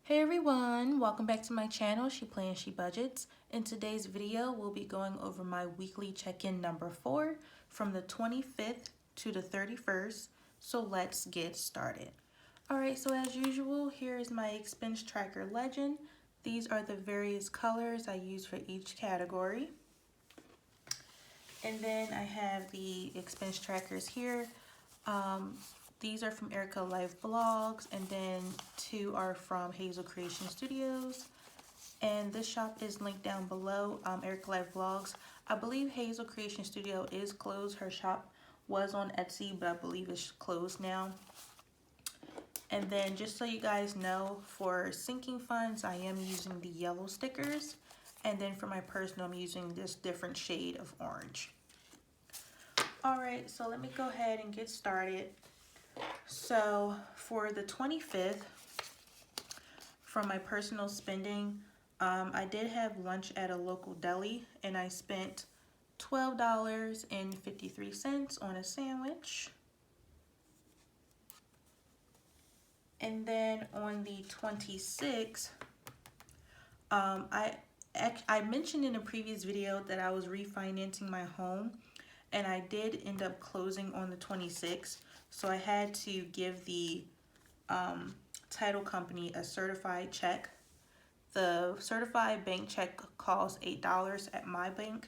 Hey everyone, welcome back to my channel, She Plans, She Budgets. In today's video, we'll be going over my weekly check-in number 4 from the 25th to the 31st. So let's get started. Alright, so as usual, here is my expense tracker legend. These are the various colors I use for each category. And then I have the expense trackers here. These are from Erica Life Blogs, and then 2 are from Hazel Creation Studios. And this shop is linked down below, Erica Life Blogs. I believe Hazel Creation Studio is closed. Her shop was on Etsy, but I believe it's closed now. And then just so you guys know, for sinking funds, I am using the yellow stickers. And then for my personal, I'm using this different shade of orange. Alright, so let me go ahead and get started. So for the 25th, from my personal spending, I did have lunch at a local deli and I spent $12.53 on a sandwich. And then on the 26th, I mentioned in a previous video that I was refinancing my home, and I did end up closing on the 26th. So I had to give the title company a certified check. The certified bank check costs $8 at my bank.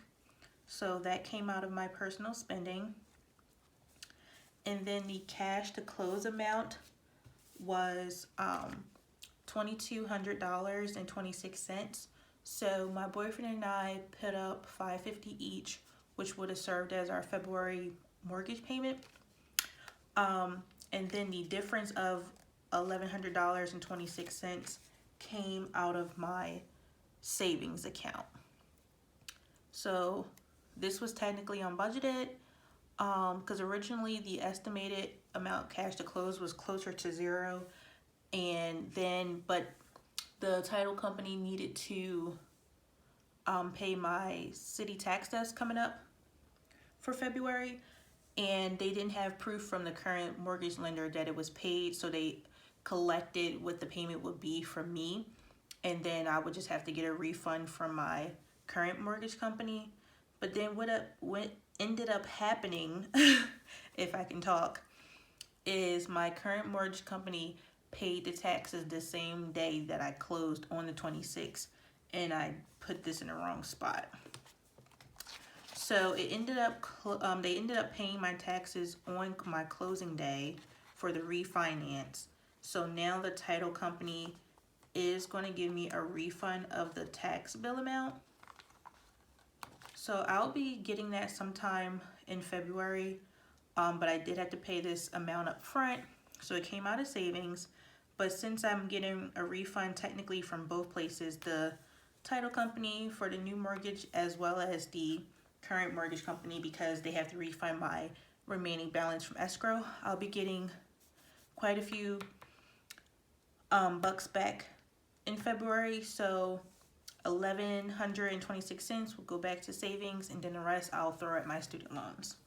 So that came out of my personal spending. And then the cash to close amount was $2,200.26. So my boyfriend and I put up $550 each, which would have served as our February mortgage payment. And then the difference of $1,100.26 came out of my savings account. So this was technically unbudgeted, because originally the estimated amount cash to close was closer to zero, but the title company needed to pay my city tax that's coming up for February, and they didn't have proof from the current mortgage lender that it was paid, so they collected what the payment would be from me, and then I would just have to get a refund from my current mortgage company. But then what ended up happening, if I can talk, is my current mortgage company paid the taxes the same day that I closed on the 26th, and I put this in the wrong spot. So it ended up, they ended up paying my taxes on my closing day for the refinance. So now the title company is going to give me a refund of the tax bill amount. So I'll be getting that sometime in February, but I did have to pay this amount up front, so it came out of savings. But since I'm getting a refund technically from both places, the title company for the new mortgage as well as the current mortgage company, because they have to refund my remaining balance from escrow, I'll be getting quite a few bucks back in February. So $1,126 will go back to savings, and then the rest I'll throw at my student loans.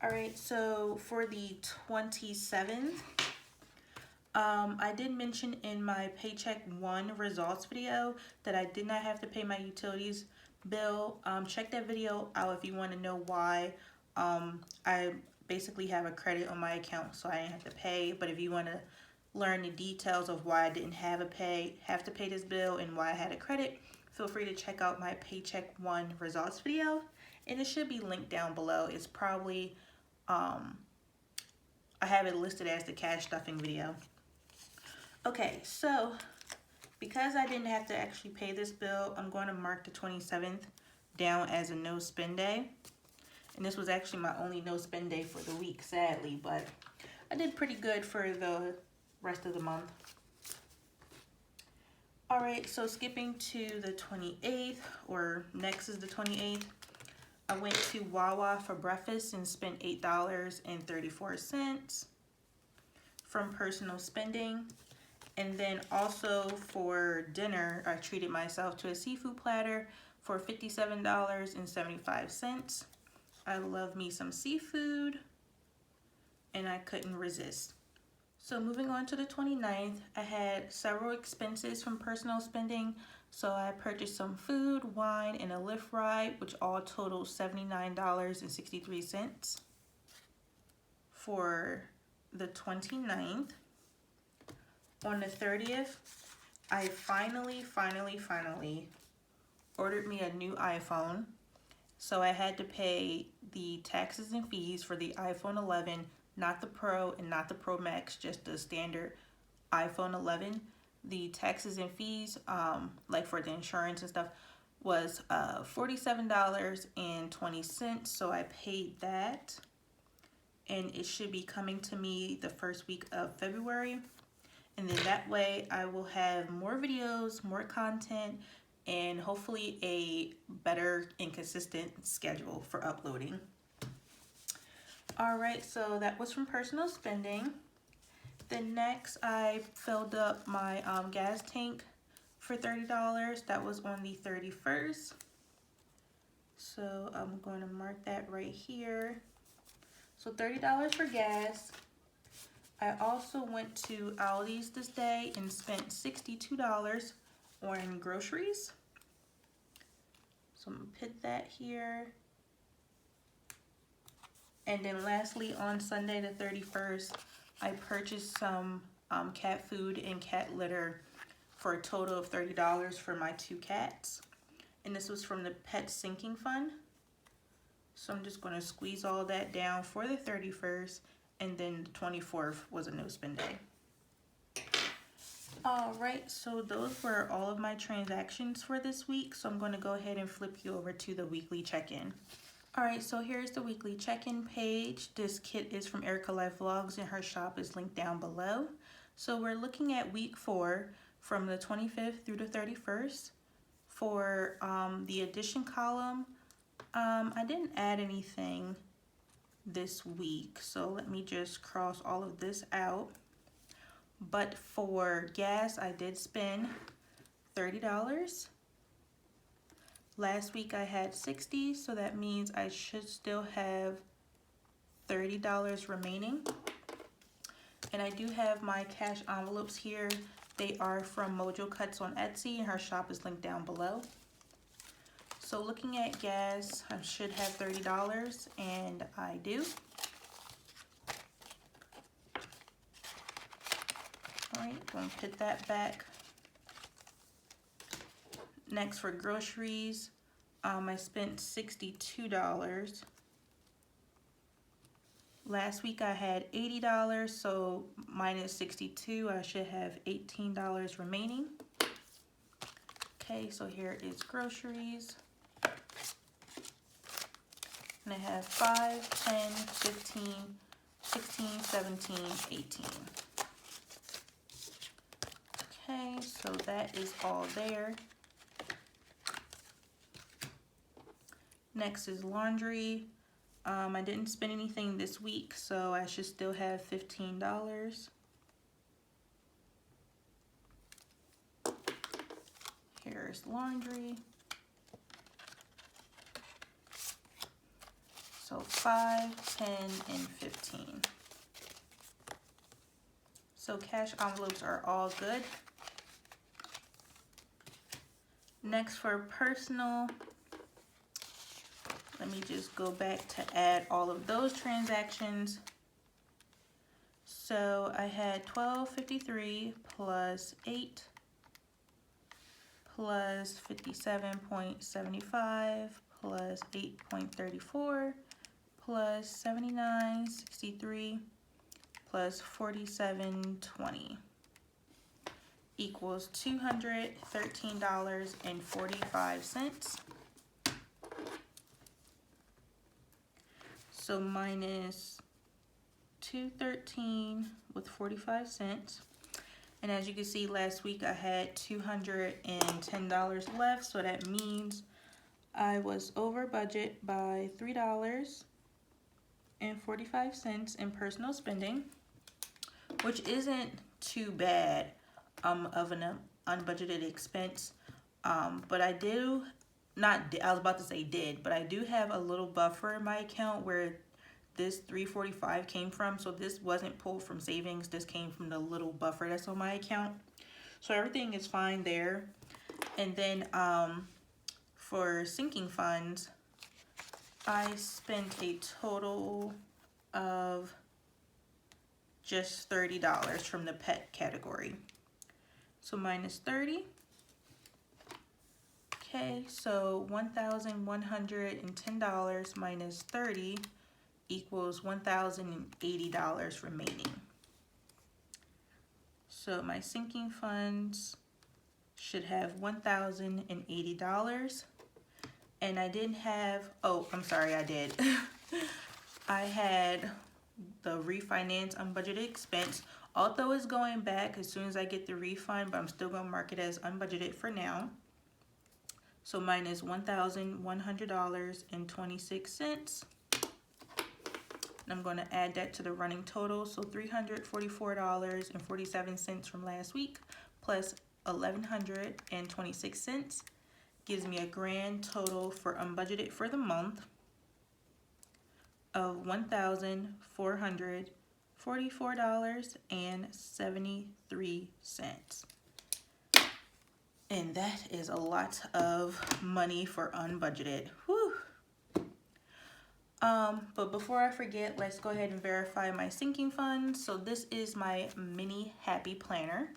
Alright, so for the 27th, I did mention in my Paycheck 1 results video that I did not have to pay my utilities bill. Check that video out if you want to know why. I basically have a credit on my account, so I didn't have to pay. But if you want to learn the details of why I didn't have to pay this bill and why I had a credit, feel free to check out my Paycheck 1 results video, and it should be linked down below. It's probably I have it listed as the cash stuffing video. Okay, so because I didn't have to actually pay this bill, I'm going to mark the 27th down as a no spend day. And this was actually my only no spend day for the week, sadly, but I did pretty good for the rest of the month. Alright, so skipping to the 28th, or next is the 28th, I went to Wawa for breakfast and spent $8.34 from personal spending. And then also for dinner, I treated myself to a seafood platter for $57.75. I love me some seafood, and I couldn't resist. So moving on to the 29th, I had several expenses from personal spending. So I purchased some food, wine, and a Lyft ride, which all totaled $79.63 for the 29th. On the 30th, I finally ordered me a new iPhone. So I had to pay the taxes and fees for the iPhone 11, not the Pro and not the Pro Max, just the standard iPhone 11. The taxes and fees, like for the insurance and stuff, was $47.20. So I paid that, and it should be coming to me the first week of February. And then that way I will have more videos, more content, and hopefully a better and consistent schedule for uploading. All right, so that was from personal spending. Then next, I filled up my gas tank for $30. That was on the 31st. So I'm going to mark that right here. So $30 for gas. I also went to Aldi's this day and spent $62 on groceries. So I'm gonna put that here. And then lastly, on Sunday the 31st, I purchased some cat food and cat litter for a total of $30 for my 2 cats. And this was from the Pet Sinking Fund. So I'm just gonna squeeze all that down for the 31st, and then the 24th was a no spend day. All right, so those were all of my transactions for this week. So I'm gonna go ahead and flip you over to the weekly check-in. All right, so here's the weekly check-in page. This kit is from Erica Life Vlogs, and her shop is linked down below. So we're looking at week 4 from the 25th through the 31st. For the addition column, I didn't add anything this week, so let me just cross all of this out. But for gas, I did spend $30. Last week I had $60, so that means I should still have $30 remaining. And I do have my cash envelopes here. They are from Mojo Cuts on Etsy, and her shop is linked down below. So looking at gas, I should have $30, and I do. All right, going to put that back. Next, for groceries, I spent $62. Last week I had $80, so minus 62, I should have $18 remaining. Okay, so here is groceries. And I have 5, 10, 15, 16, 17, 18. Okay, so that is all there. Next is laundry. I didn't spend anything this week, so I should still have $15. Here's laundry. So 5, 10, and 15. So cash envelopes are all good. Next, for personal, let me just go back to add all of those transactions. So I had $12.53 plus 8 plus 57.75 plus 8.34 plus 79.63 plus 47.20 equals $213.45. So minus 213 with 45 cents. And as you can see, last week I had $210 left, so that means I was over budget by $3.45 in personal spending, which isn't too bad of an unbudgeted expense. But I do not, I was about to say did, but I do have a little buffer in my account where this 345 came from. So this wasn't pulled from savings. This came from the little buffer that's on my account. So everything is fine there. And then for sinking funds, I spent a total of just $30 from the pet category. So minus 30. Okay, so $1,110 minus 30 equals $1,080 remaining. So my sinking funds should have $1,080. And I didn't have, oh, I'm sorry, I did. I had the refinance unbudgeted expense. Although it's going back as soon as I get the refund, but I'm still going to mark it as unbudgeted for now. So minus $1,100.26. And I'm going to add that to the running total. So $344.47 from last week plus $1,126 gives me a grand total for unbudgeted for the month of $1,444.73. And that is a lot of money for unbudgeted. Whew. But before I forget, let's go ahead and verify my sinking funds. So this is my mini happy planner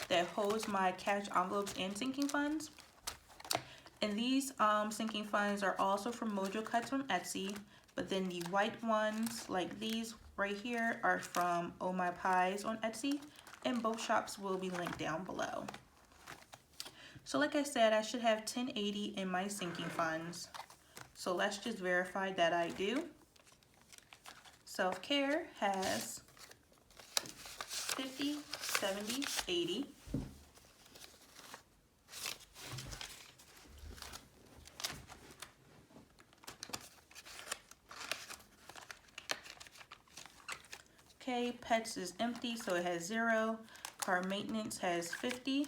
that holds my cash envelopes and sinking funds. And these sinking funds are also from Mojo Cuts on Etsy, but then the white ones, like these right here, are from Oh My Pies on Etsy, and both shops will be linked down below. So like I said, I should have $1080 in my sinking funds. So let's just verify that I do. Self-care has 50, 70, 80. Okay, pets is empty, so it has 0. Car maintenance has 50.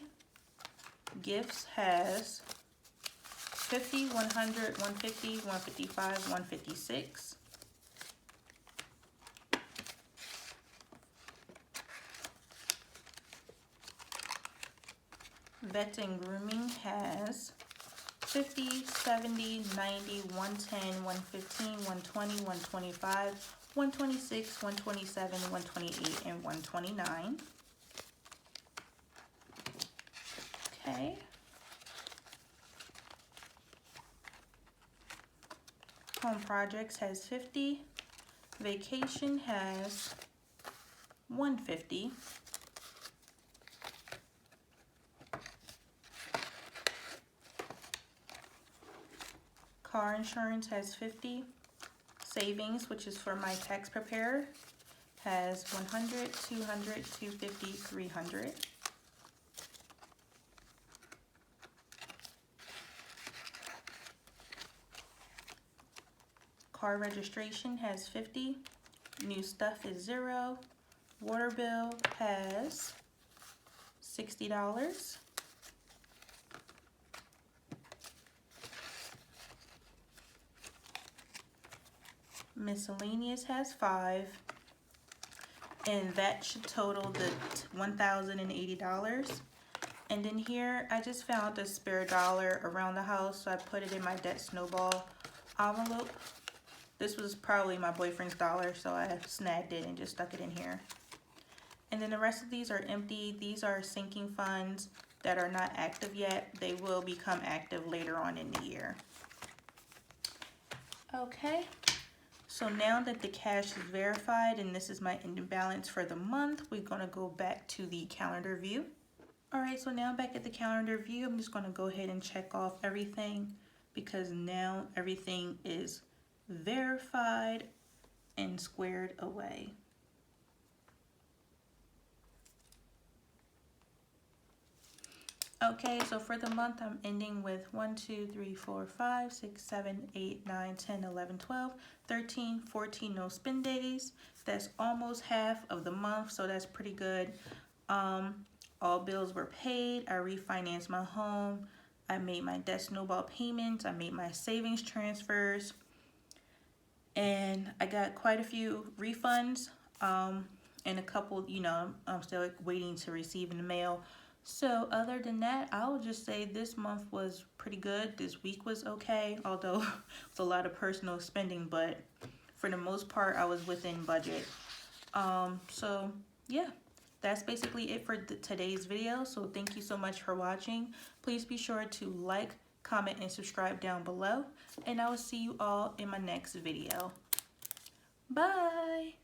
Gifts has 50, 100, 150, 155, 156. Vet and grooming has 50, 70, 90, 110, 115, 120, 125, 126, 127, 128, and 129. Okay. Home projects has 50. Vacation has 150. Car insurance has 50. Savings, which is for my tax preparer, has 100, 200, 250, 300. Car registration has 50. New stuff is 0. Water bill has $60. Miscellaneous has 5. And that should total the $1,080. And then here, I just found a spare dollar around the house, so I put it in my debt snowball envelope. This was probably my boyfriend's dollar, so I snagged it and just stuck it in here. And then the rest of these are empty. These are sinking funds that are not active yet. They will become active later on in the year. Okay, so now that the cash is verified and this is my ending balance for the month, we're gonna go back to the calendar view. All right, so now back at the calendar view, I'm just gonna go ahead and check off everything because now everything is verified and squared away. Okay, so for the month, I'm ending with 1, 2, 3, 4, 5, 6, 7, 8, 9, 10, 11, 12, 13, 14 no spend days. That's almost half of the month, so that's pretty good. All bills were paid. I refinanced my home. I made my debt snowball payments. I made my savings transfers. and I got quite a few refunds, and a couple, you know, I'm still waiting to receive in the mail. So other than that, I would just say this month was pretty good. This week was okay, although it's a lot of personal spending, but for the most part, I was within budget. So yeah, that's basically it for today's video. So thank you so much for watching. Please be sure to like, comment, and subscribe down below. And I will see you all in my next video. Bye!